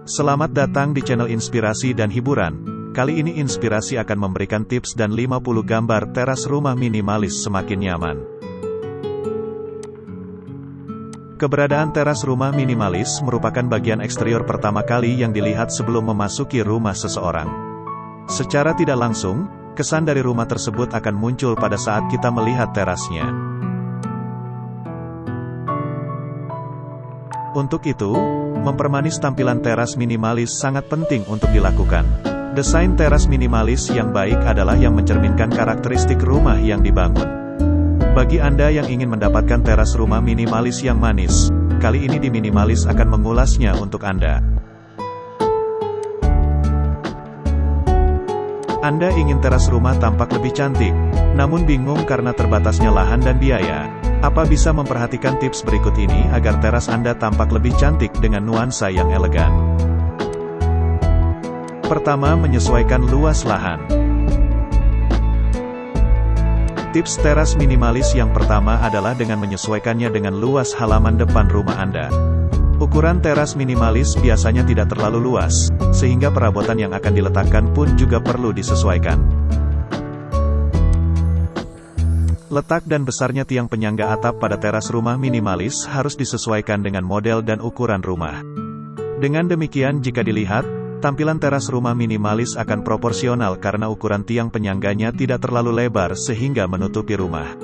Selamat datang di channel Inspirasi dan Hiburan. Kali ini Inspirasi akan memberikan tips dan 50 gambar teras rumah minimalis semakin nyaman. Keberadaan teras rumah minimalis merupakan bagian eksterior pertama kali yang dilihat sebelum memasuki rumah seseorang. Secara tidak langsung, kesan dari rumah tersebut akan muncul pada saat kita melihat terasnya. Untuk itu, mempermanis tampilan teras minimalis sangat penting untuk dilakukan. Desain teras minimalis yang baik adalah yang mencerminkan karakteristik rumah yang dibangun. Bagi Anda yang ingin mendapatkan teras rumah minimalis yang manis, kali ini di Minimalis akan mengulasnya untuk Anda. Anda ingin teras rumah tampak lebih cantik, namun bingung karena terbatasnya lahan dan biaya. Apa bisa memperhatikan tips berikut ini agar teras Anda tampak lebih cantik dengan nuansa yang elegan? Pertama, menyesuaikan luas lahan. Tips teras minimalis yang pertama adalah dengan menyesuaikannya dengan luas halaman depan rumah Anda. Ukuran teras minimalis biasanya tidak terlalu luas, sehingga perabotan yang akan diletakkan pun juga perlu disesuaikan. Letak dan besarnya tiang penyangga atap pada teras rumah minimalis harus disesuaikan dengan model dan ukuran rumah. Dengan demikian jika dilihat, tampilan teras rumah minimalis akan proporsional karena ukuran tiang penyangganya tidak terlalu lebar sehingga menutupi rumah.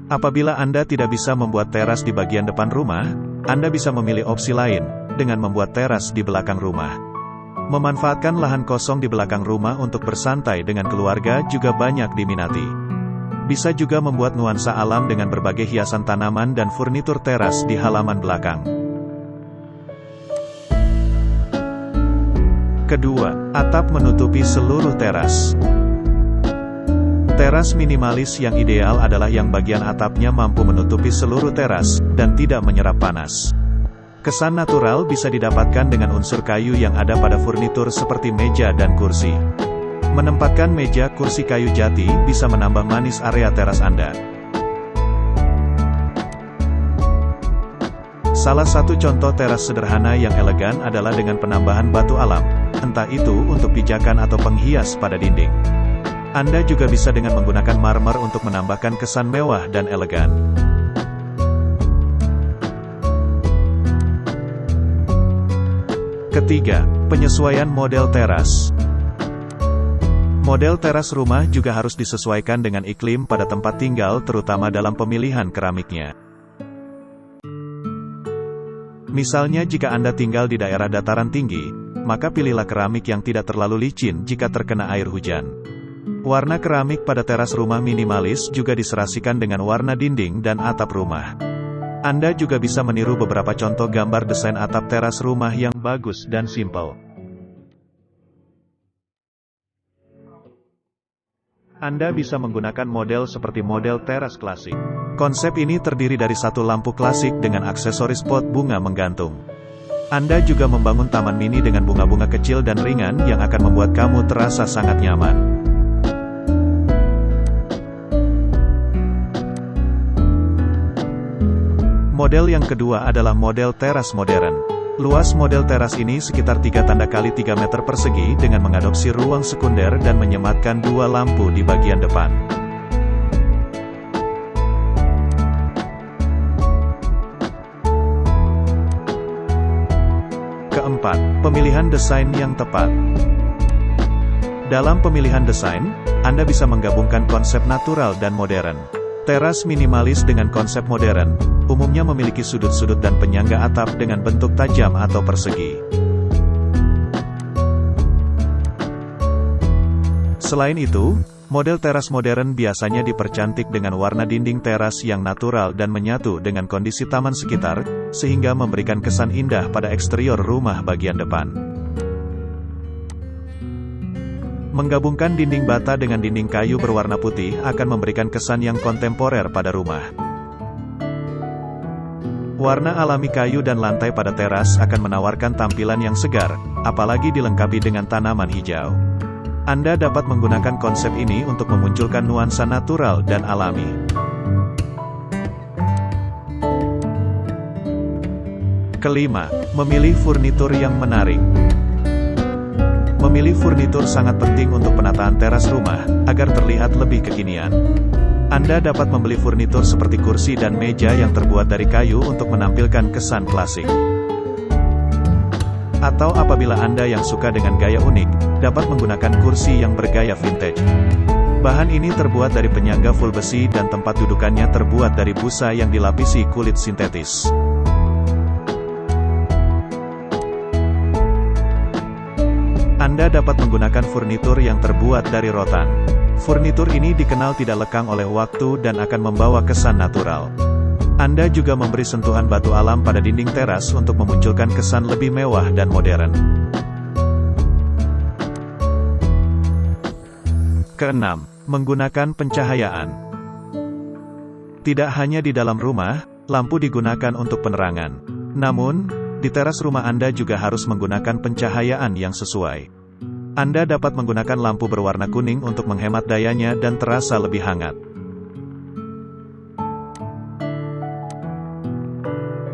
Apabila Anda tidak bisa membuat teras di bagian depan rumah, Anda bisa memilih opsi lain, dengan membuat teras di belakang rumah. Memanfaatkan lahan kosong di belakang rumah untuk bersantai dengan keluarga juga banyak diminati. Bisa juga membuat nuansa alam dengan berbagai hiasan tanaman dan furnitur teras di halaman belakang. Kedua, atap menutupi seluruh teras. Teras minimalis yang ideal adalah yang bagian atapnya mampu menutupi seluruh teras, dan tidak menyerap panas. Kesan natural bisa didapatkan dengan unsur kayu yang ada pada furnitur seperti meja dan kursi. Menempatkan meja kursi kayu jati bisa menambah manis area teras Anda. Salah satu contoh teras sederhana yang elegan adalah dengan penambahan batu alam, entah itu untuk pijakan atau penghias pada dinding. Anda juga bisa dengan menggunakan marmer untuk menambahkan kesan mewah dan elegan. Ketiga, penyesuaian model teras. Model teras rumah juga harus disesuaikan dengan iklim pada tempat tinggal terutama dalam pemilihan keramiknya. Misalnya jika Anda tinggal di daerah dataran tinggi, maka pilihlah keramik yang tidak terlalu licin jika terkena air hujan. Warna keramik pada teras rumah minimalis juga diserasikan dengan warna dinding dan atap rumah. Anda juga bisa meniru beberapa contoh gambar desain atap teras rumah yang bagus dan simpel. Anda bisa menggunakan model seperti model teras klasik. Konsep ini terdiri dari satu lampu klasik dengan aksesoris pot bunga menggantung. Anda juga membangun taman mini dengan bunga-bunga kecil dan ringan yang akan membuat kamu terasa sangat nyaman. Model yang kedua adalah model teras modern. Luas model teras ini sekitar 3 x 3 meter persegi dengan mengadopsi ruang sekunder dan menyematkan 2 lampu di bagian depan. Keempat, pemilihan desain yang tepat. Dalam pemilihan desain, Anda bisa menggabungkan konsep natural dan modern. Teras minimalis dengan konsep modern, umumnya memiliki sudut-sudut dan penyangga atap dengan bentuk tajam atau persegi. Selain itu, model teras modern biasanya dipercantik dengan warna dinding teras yang natural dan menyatu dengan kondisi taman sekitar, sehingga memberikan kesan indah pada eksterior rumah bagian depan. Menggabungkan dinding bata dengan dinding kayu berwarna putih akan memberikan kesan yang kontemporer pada rumah. Warna alami kayu dan lantai pada teras akan menawarkan tampilan yang segar, apalagi dilengkapi dengan tanaman hijau. Anda dapat menggunakan konsep ini untuk memunculkan nuansa natural dan alami. Kelima, memilih furnitur yang menarik. Memilih furnitur sangat penting untuk penataan teras rumah, agar terlihat lebih kekinian. Anda dapat membeli furnitur seperti kursi dan meja yang terbuat dari kayu untuk menampilkan kesan klasik. Atau apabila Anda yang suka dengan gaya unik, dapat menggunakan kursi yang bergaya vintage. Bahan ini terbuat dari penyangga full besi dan tempat dudukannya terbuat dari busa yang dilapisi kulit sintetis. Anda dapat menggunakan furnitur yang terbuat dari rotan. Furnitur ini dikenal tidak lekang oleh waktu dan akan membawa kesan natural. Anda juga memberi sentuhan batu alam pada dinding teras untuk memunculkan kesan lebih mewah dan modern. Keenam, menggunakan pencahayaan. Tidak hanya di dalam rumah, lampu digunakan untuk penerangan. Namun, di teras rumah Anda juga harus menggunakan pencahayaan yang sesuai. Anda dapat menggunakan lampu berwarna kuning untuk menghemat dayanya dan terasa lebih hangat.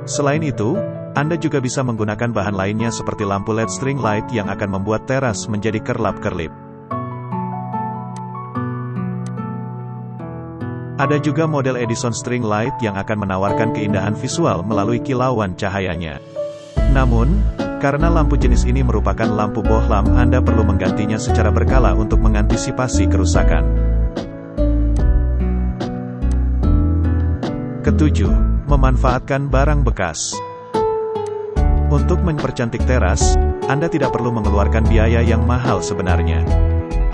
Selain itu, Anda juga bisa menggunakan bahan lainnya seperti lampu LED string light yang akan membuat teras menjadi kerlap-kerlip. Ada juga model Edison string light yang akan menawarkan keindahan visual melalui kilauan cahayanya. Namun, karena lampu jenis ini merupakan lampu bohlam, Anda perlu menggantinya secara berkala untuk mengantisipasi kerusakan. Ketujuh, memanfaatkan barang bekas. Untuk mempercantik teras, Anda tidak perlu mengeluarkan biaya yang mahal sebenarnya.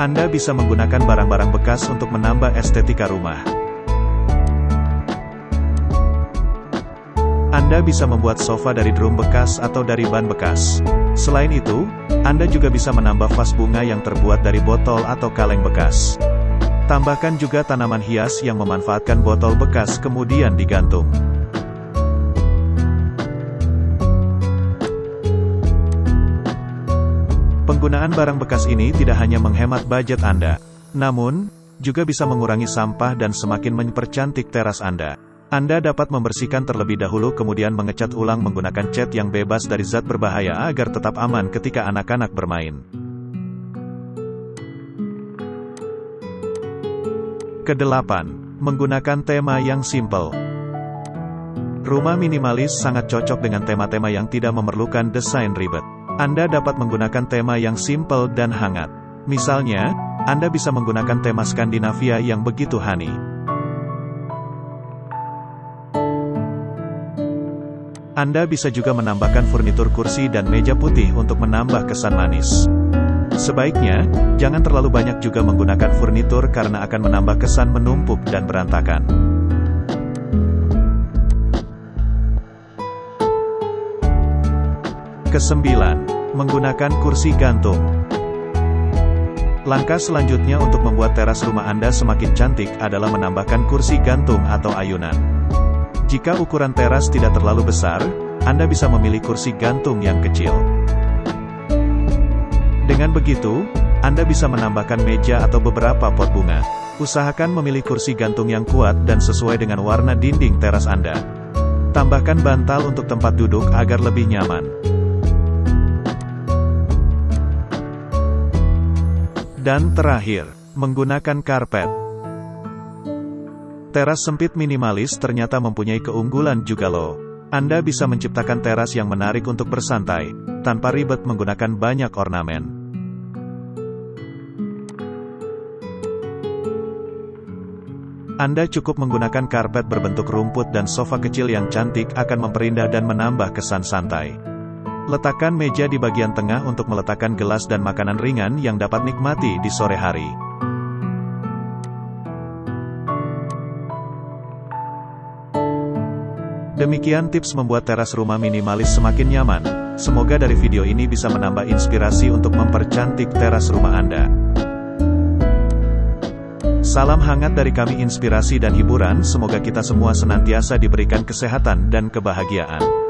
Anda bisa menggunakan barang-barang bekas untuk menambah estetika rumah. Anda bisa membuat sofa dari drum bekas atau dari ban bekas. Selain itu, Anda juga bisa menambah vas bunga yang terbuat dari botol atau kaleng bekas. Tambahkan juga tanaman hias yang memanfaatkan botol bekas kemudian digantung. Penggunaan barang bekas ini tidak hanya menghemat budget Anda, namun juga bisa mengurangi sampah dan semakin mempercantik teras Anda. Anda dapat membersihkan terlebih dahulu kemudian mengecat ulang menggunakan cat yang bebas dari zat berbahaya agar tetap aman ketika anak-anak bermain. Kedelapan, menggunakan tema yang simpel. Rumah minimalis sangat cocok dengan tema-tema yang tidak memerlukan desain ribet. Anda dapat menggunakan tema yang simpel dan hangat. Misalnya, Anda bisa menggunakan tema Skandinavia yang begitu honey. Anda bisa juga menambahkan furnitur kursi dan meja putih untuk menambah kesan manis. Sebaiknya, jangan terlalu banyak juga menggunakan furnitur karena akan menambah kesan menumpuk dan berantakan. Kesembilan, menggunakan kursi gantung. Langkah selanjutnya untuk membuat teras rumah Anda semakin cantik adalah menambahkan kursi gantung atau ayunan. Jika ukuran teras tidak terlalu besar, Anda bisa memilih kursi gantung yang kecil. Dengan begitu, Anda bisa menambahkan meja atau beberapa pot bunga. Usahakan memilih kursi gantung yang kuat dan sesuai dengan warna dinding teras Anda. Tambahkan bantal untuk tempat duduk agar lebih nyaman. Dan terakhir, menggunakan karpet. Teras sempit minimalis ternyata mempunyai keunggulan juga loh. Anda bisa menciptakan teras yang menarik untuk bersantai, tanpa ribet menggunakan banyak ornamen. Anda cukup menggunakan karpet berbentuk rumput dan sofa kecil yang cantik akan memperindah dan menambah kesan santai. Letakkan meja di bagian tengah untuk meletakkan gelas dan makanan ringan yang dapat nikmati di sore hari. Demikian tips membuat teras rumah minimalis semakin nyaman. Semoga dari video ini bisa menambah inspirasi untuk mempercantik teras rumah Anda. Salam hangat dari kami, inspirasi dan hiburan. Semoga kita semua senantiasa diberikan kesehatan dan kebahagiaan.